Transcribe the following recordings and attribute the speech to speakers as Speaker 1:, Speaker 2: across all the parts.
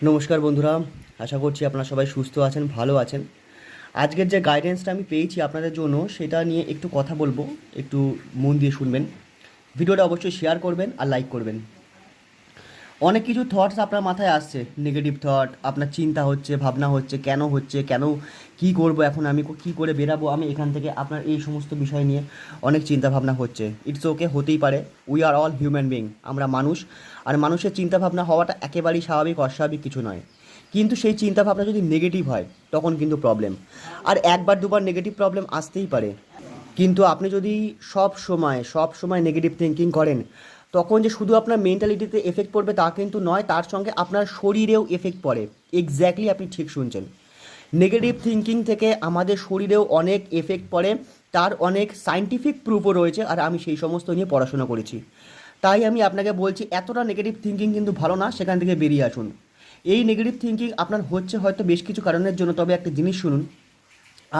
Speaker 1: নমস্কার বন্ধুরা, আশা করছি আপনারা সবাই সুস্থ আছেন, ভালো আছেন। আজকের যে গাইডেন্সটা আমি পেয়েছি আপনাদের জন্য সেটা নিয়ে একটু কথা বলবো, একটু মন দিয়ে শুনবেন। ভিডিওটা অবশ্যই শেয়ার করবেন আর লাইক করবেন। অনেক কিছু থটস আপনার মাথায় আসছে, নেগেটিভ থট, আপনার চিন্তা হচ্ছে, ভাবনা হচ্ছে, কেন কী করবো এখন, আমি কী করে বেরাবো আমি এখান থেকে, আপনার এই সমস্ত বিষয় নিয়ে অনেক চিন্তা ভাবনা হচ্ছে। ইটস ওকে, হতেই পারে। We are all human being, আমরা মানুষ। আর মানুষের চিন্তা ভাবনা হওয়াটা একেবারেই স্বাভাবিক, অস্বাভাবিক কিছু নয়। কিন্তু সেই চিন্তা ভাবনা যদি নেগেটিভ হয় তখন কিন্তু প্রবলেম। আর একবার দুবার নেগেটিভ প্রবলেম আসতেই পারে, কিন্তু আপনি যদি সব সময় নেগেটিভ থিঙ্কিং করেন তখন যে শুধু আপনার মেন্টালিটিতে এফেক্ট পড়বে তা কিন্তু নয়, তার সঙ্গে আপনার শরীরেও এফেক্ট পড়ে। এক্স্যাক্টলি, আপনি ঠিক শুনছেন। নেগেটিভ থিঙ্কিং থেকে আমাদের শরীরেও অনেক এফেক্ট পড়ে, তার অনেক সায়েন্টিফিক প্রুফও রয়েছে, আর আমি সেই সমস্ত নিয়ে পড়াশোনা করেছি। তাই আমি আপনাকে বলছি, এতটা নেগেটিভ থিঙ্কিং কিন্তু ভালো না, সেখান থেকে বেরিয়ে আসুন। এই নেগেটিভ থিঙ্কিং আপনার হচ্ছে হয়তো বেশ কিছু কারণের জন্য, তবে একটা জিনিস শুনুন,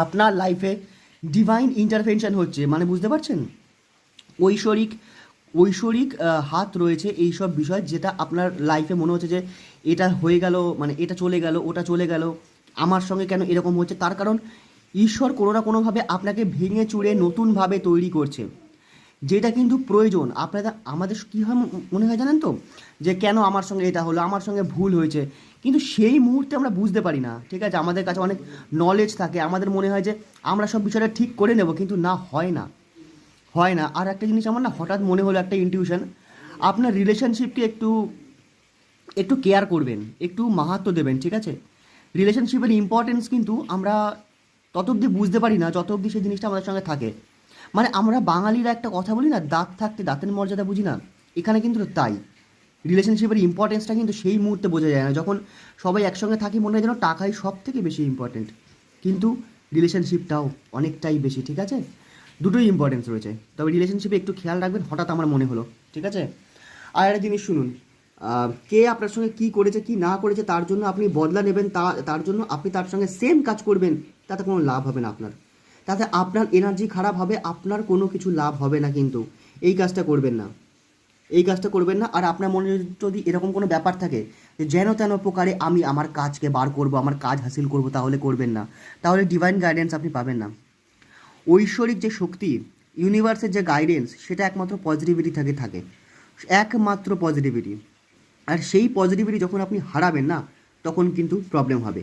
Speaker 1: আপনার লাইফে ডিভাইন ইন্টারভেনশন হচ্ছে, মানে বুঝতে পারছেন, ঐশ্বরিক ঐশ্বরিক হাত রয়েছে এই সব বিষয়, যেটা আপনার লাইফে মনে হচ্ছে যে এটা হয়ে গেল, মানে এটা চলে গেল, ওটা চলে গেল, আমার সঙ্গে কেন এরকম হচ্ছে, তার কারণ ঈশ্বর কোনো না কোনোভাবে আপনাকে ভেঙে চুরে নতুনভাবে তৈরি করছে, যেটা কিন্তু প্রয়োজন। আপনাদের আমাদের কী হয় মনে হয় জানেন তো, যে কেন আমার সঙ্গে এটা হলো, আমার সঙ্গে ভুল হয়েছে, কিন্তু সেই মুহূর্তে আমরা বুঝতে পারি না। ঠিক আছে, আমাদের কাছে অনেক নলেজ থাকে, আমাদের মনে হয় যে আমরা সব বিষয়টা ঠিক করে নেব, কিন্তু না, হয় না। আর একটা জিনিস আমার না হঠাৎ মনে হলো, একটা ইনটিউশন, আপনার রিলেশনশিপকে একটু একটু কেয়ার করবেন, একটু মাহাত্ম্য দেবেন। ঠিক আছে, রিলেশনশিপের ইম্পর্টেন্স কিন্তু আমরা তত অবধি বুঝতে পারি না যত অবধি সেই জিনিসটা আমাদের সঙ্গে থাকে। মানে আমরা বাঙালিরা একটা কথা বলি না, দাঁত থাকতে দাঁতের মর্যাদা বুঝি না, এখানে কিন্তু তাই। রিলেশনশিপের ইম্পর্টেন্সটা কিন্তু সেই মুহূর্তে বোঝা যায় না, যখন সবাই একসঙ্গে থাকি মনে হয় যেন টাকাই সব থেকে বেশি ইম্পর্টেন্ট, কিন্তু রিলেশনশিপটাও অনেকটাই বেশি। ঠিক আছে, দুটোই ইম্পর্টেন্স রয়েছে, তবে রিলেশনশিপে একটু খেয়াল রাখবেন, হঠাৎ আমার মনে হলো। ঠিক আছে, আর একটা জিনিস শুনুন, কে আপনার সঙ্গে কী করেছে কী না করেছে তার জন্য আপনি বদলা নেবেন, তার জন্য আপনি তার সঙ্গে সেম কাজ করবেন, তাতে কোনো লাভ হবে না আপনার, তাতে আপনার এনার্জি খারাপ হবে, আপনার কোনো কিছু লাভ হবে না। কিন্তু এই কাজটা করবেন না, এই কাজটা করবেন না। আর আপনার মনে যদি এরকম কোনো ব্যাপার থাকে যে যেন তেন প্রকারে আমি আমার কাজকে বার করব, আমার কাজ হাসিল করব, তাহলে করবেন না, তাহলে ডিভাইন গাইডেন্স আপনি পাবেন না। ঐশ্বরিক যে শক্তি, ইউনিভার্সের যে গাইডেন্স, সেটা একমাত্র পজিটিভিটি থাকে, একমাত্র পজিটিভিটি। আর সেই পজিটিভিটি যখন আপনি হারাবেন না, তখন কিন্তু প্রবলেম হবে।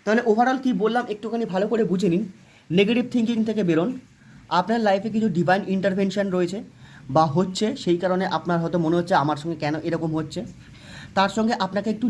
Speaker 1: তাহলে ওভারঅল কী বললাম একটুখানি ভালো করে বুঝে নিন। নেগেটিভ থিঙ্কিং থেকে বেরোন, আপনার লাইফে কিছু ডিভাইন ইন্টারভেনশন রয়েছে বা হচ্ছে, সেই কারণে আপনার হয়তো মনে হচ্ছে আমার সঙ্গে কেন এরকম হচ্ছে, তার সঙ্গে আপনাকে একটু